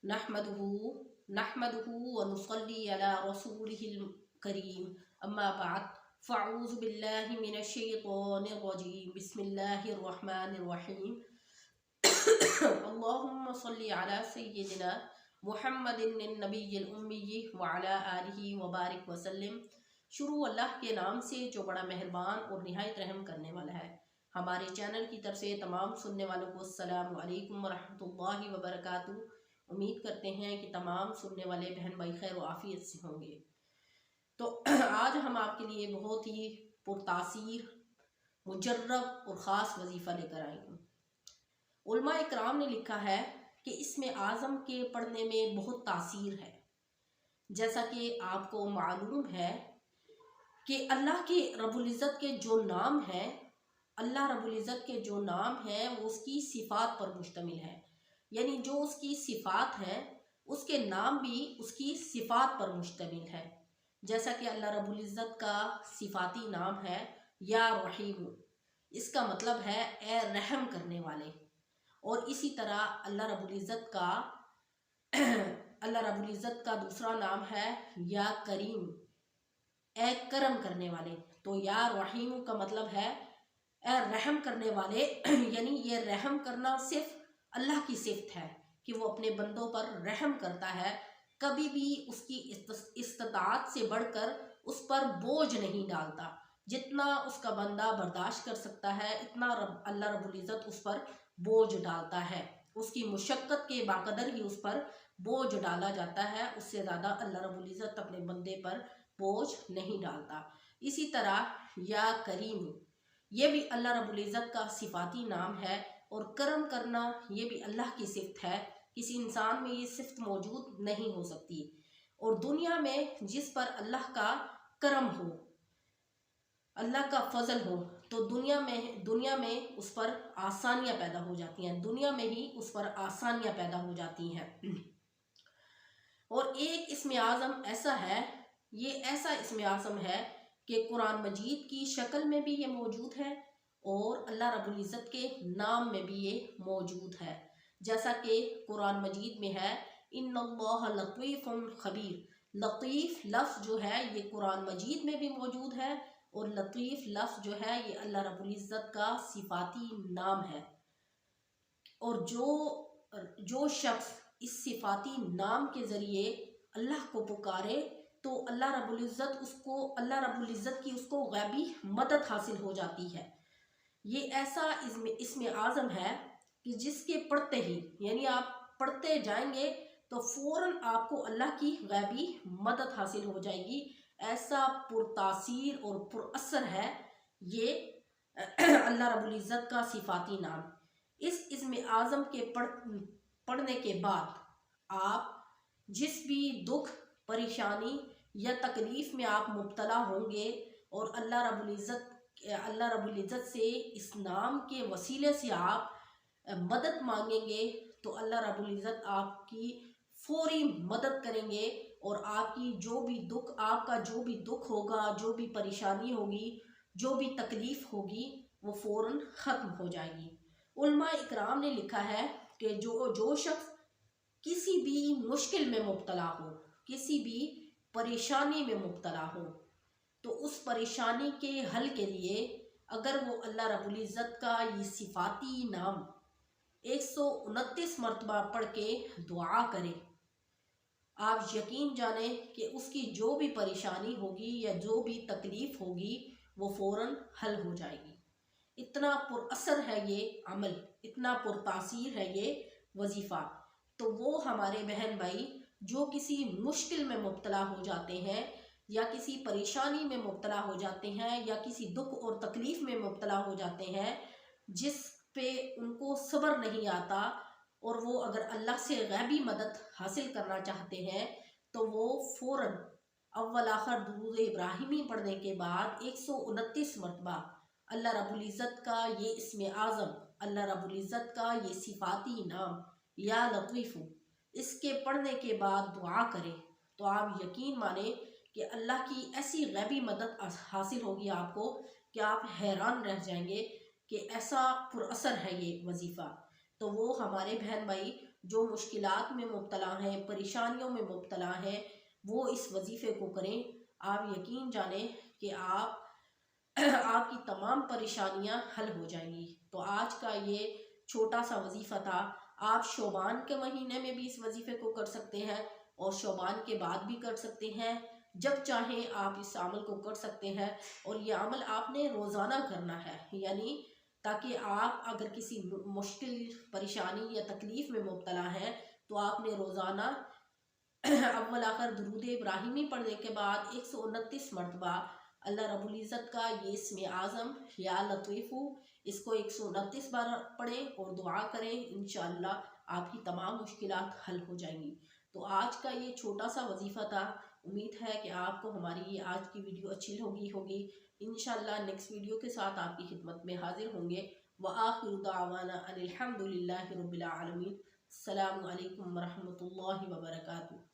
नहमदुहु नहमदुहु व नुसल्ली अला रसूलिहिल करीम अम्मा बाद फ़अऊज़ु बिल्लाहि मिनश शैतानिर रजीम बिस्मिल्लाहिर रहमानिर रहीम अल्लाहुम्मा सल्लि अला सय्यिदिना मुहम्मदिन नबिय्यिल उम्मी व अला आलिहि व बारिक व सल्लिम। शुरू अल्लाह के नाम से जो बड़ा मेहरबान और निहायत रहम करने वाला है। हमारे चैनल की तरफ से तमाम सुनने वालों को अस्सलामु अलैकुम व रहमतुल्लाहि व बरकातुहू। उम्मीद करते हैं कि तमाम सुनने वाले बहन भाई खैर व आफियत से होंगे। तो आज हम आपके लिए बहुत ही पुरतासीर, मुजर्रब और ख़ास वजीफ़ा लेकर आए हैं। उलमा इकराम ने लिखा है कि इसमें आज़म के पढ़ने में बहुत तासीर है। जैसा कि आपको मालूम है कि अल्लाह के रब्बुल इज़्ज़त के जो नाम हैं, अल्लाह रब्बुल इज़्ज़त के जो नाम हैं वो उसकी सिफ़ात पर मुश्तमिल है। यानी जो उसकी सिफ़ात हैं उसके नाम भी उसकी सिफ़ात पर मुश्तमिल है। जैसा कि अल्लाह रब्बुल इज़्ज़त का सिफ़ाती नाम है या रहीम, इसका मतलब है ए रहम करने वाले। और इसी तरह अल्लाह रब्बुल इज़्ज़त का अल्लाह रब्बुल इज़्ज़त का दूसरा नाम है या करीम, ए करम करने वाले। तो या रहीम का मतलब है ए रहम करने वाले यानी ये रहम करना सिर्फ अल्लाह की सिफ़त है कि वो अपने बंदों पर रहम करता है। कभी भी उसकी इस्तिताअत से बढ़कर उस पर बोझ नहीं डालता। जितना उसका बंदा बर्दाश्त कर सकता है इतना अल्लाह रब्बुल इज़्ज़त उस पर बोझ डालता है। उसकी मुशक्क़त के बाकदर ही उस पर बोझ डाला जाता है। उससे ज़्यादा अल्लाह रब्बुल इज़्ज़त अपने बंदे पर बोझ नहीं डालता। इसी तरह या करीम, ये भी अल्लाह रब्बुल इज़्ज़त का सिफ़ाती नाम है। और करम करना ये भी अल्लाह की सिफ़त है। किसी इंसान में ये सिफ़त मौजूद नहीं हो सकती। और दुनिया में जिस पर अल्लाह का करम हो, अल्लाह का फ़ज़ल हो, तो दुनिया में उस पर आसानियाँ पैदा हो जाती हैं। दुनिया में ही उस पर आसानियाँ पैदा हो जाती हैं। और एक इस्म आज़म ऐसा है, ये ऐसा इस्म आज़म है कि कुरान मजीद की शक्ल में भी ये मौजूद है और अल्लाह रब्बुल इज़्ज़त के नाम में भी ये मौजूद है। जैसा कि कुरान मजीद में है इन्नल्लाह लतीफ़ुन ख़बीर। लतीफ़ लफ्ज़ जो है ये कुरान मजीद में भी मौजूद है और लतीफ़ लफ्ज़ जो है ये अल्लाह रब्बुल इज़्ज़त का सिफ़ाती नाम है। और जो शख्स इस सिफ़ाती नाम के ज़रिए अल्लाह को पुकारे तो अल्लाह रब्बुल इज़्ज़त की उसको गैबी मदद हासिल हो जाती है। ये ऐसा इसमें आज़म है कि जिसके पढ़ते ही, यानी आप पढ़ते जाएंगे तो फ़ौरन आपको अल्लाह की गैबी मदद हासिल हो जाएगी। ऐसा पुरतासीर और पुरअसर है ये अल्लाह रब्बुल इज़्ज़त का सिफ़ाती नाम। इस इस्म आज़म के पढ़ने के बाद आप जिस भी दुख, परेशानी या तकलीफ़ में आप मुब्तला होंगे और अल्लाह रब्बुल इज़्ज़त से इस नाम के वसीले से आप मदद मांगेंगे तो अल्लाह रब्बुल इज़्ज़त आपकी फ़ौरी मदद करेंगे। और आपका जो भी दुख होगा, जो भी परेशानी होगी, जो भी तकलीफ़ होगी वो फ़ौरन ख़त्म हो जाएगी। उलमा इकराम ने लिखा है कि जो शख्स किसी भी मुश्किल में मुब्तला हो, किसी भी परेशानी में मुब्तला हो, तो उस परेशानी के हल के लिए अगर वो अल्लाह रब्बुल इज़्ज़त का ये सिफ़ाती नाम 129 मरतबा पढ़ के दुआ करे, आप यकीन जाने कि उसकी जो भी परेशानी होगी या जो भी तकलीफ़ होगी वो फ़ौरन हल हो जाएगी। इतना पुरअसर है ये अमल, इतना पुरतासीर है ये वजीफ़ा। तो वो हमारे बहन भाई जो किसी मुश्किल में मुब्तला हो जाते हैं या किसी परेशानी में मुब्तला हो जाते हैं या किसी दुख और तकलीफ़ में मुब्तला हो जाते हैं जिस पे उनको सब्र नहीं आता और वो अगर अल्लाह से गैबी मदद हासिल करना चाहते हैं तो वो फ़ौरन अव्वल आखिर दुरूद इब्राहिमी पढ़ने के बाद 129 मरतबा अल्लाह रब्बुल इज़्ज़त का ये इस्म आज़म, अल्लाह रब्बुल इज़्ज़त का ये सिफ़ाती नाम या लतीफ़ु, इसके पढ़ने के बाद दुआ करें तो आप यकीन माने कि अल्लाह की ऐसी गैबी मदद हासिल होगी आपको कि आप हैरान रह जाएंगे कि ऐसा पुरअसर है ये वजीफ़ा। तो वो हमारे बहन भाई جو مشکلات میں مبتلا ہیں، پریشانیوں میں مبتلا ہیں، وہ اس وظیفے کو کریں۔ آپ یقین جانیں کہ آپ کی تمام پریشانیاں حل ہو جائیں گی۔ تو آج کا یہ چھوٹا سا وظیفہ تھا۔ آپ شعبان کے مہینے میں بھی اس وظیفے کو کر سکتے ہیں اور شعبان کے بعد بھی کر سکتے ہیں، جب چاہیں آپ اس عمل کو کر سکتے ہیں۔ اور یہ عمل آپ نے روزانہ کرنا ہے، یعنی تاکہ آپ اگر کسی مشکل، پریشانی یا تکلیف میں مبتلا ہیں تو آپ نے روزانہ اول آخر درود ابراہیمی پڑھنے کے بعد 129 مرتبہ اللہ رب العزت کا یہ اسم اعظم یا لطیفو، اس کو 129 بار پڑھیں اور دعا کریں، انشاءاللہ آپ کی تمام مشکلات حل ہو جائیں گی۔ تو آج کا یہ چھوٹا سا وظیفہ تھا۔ امید ہے کہ آپ کو ہماری یہ آج کی ویڈیو اچھی ہوگی۔ انشاءاللہ نیکسٹ ویڈیو کے ساتھ آپ کی خدمت میں حاضر ہوں گے۔ وآخر دعوانا ان الحمد للہ رب العالمین۔ السلام علیکم ورحمۃ اللہ وبرکاتہ۔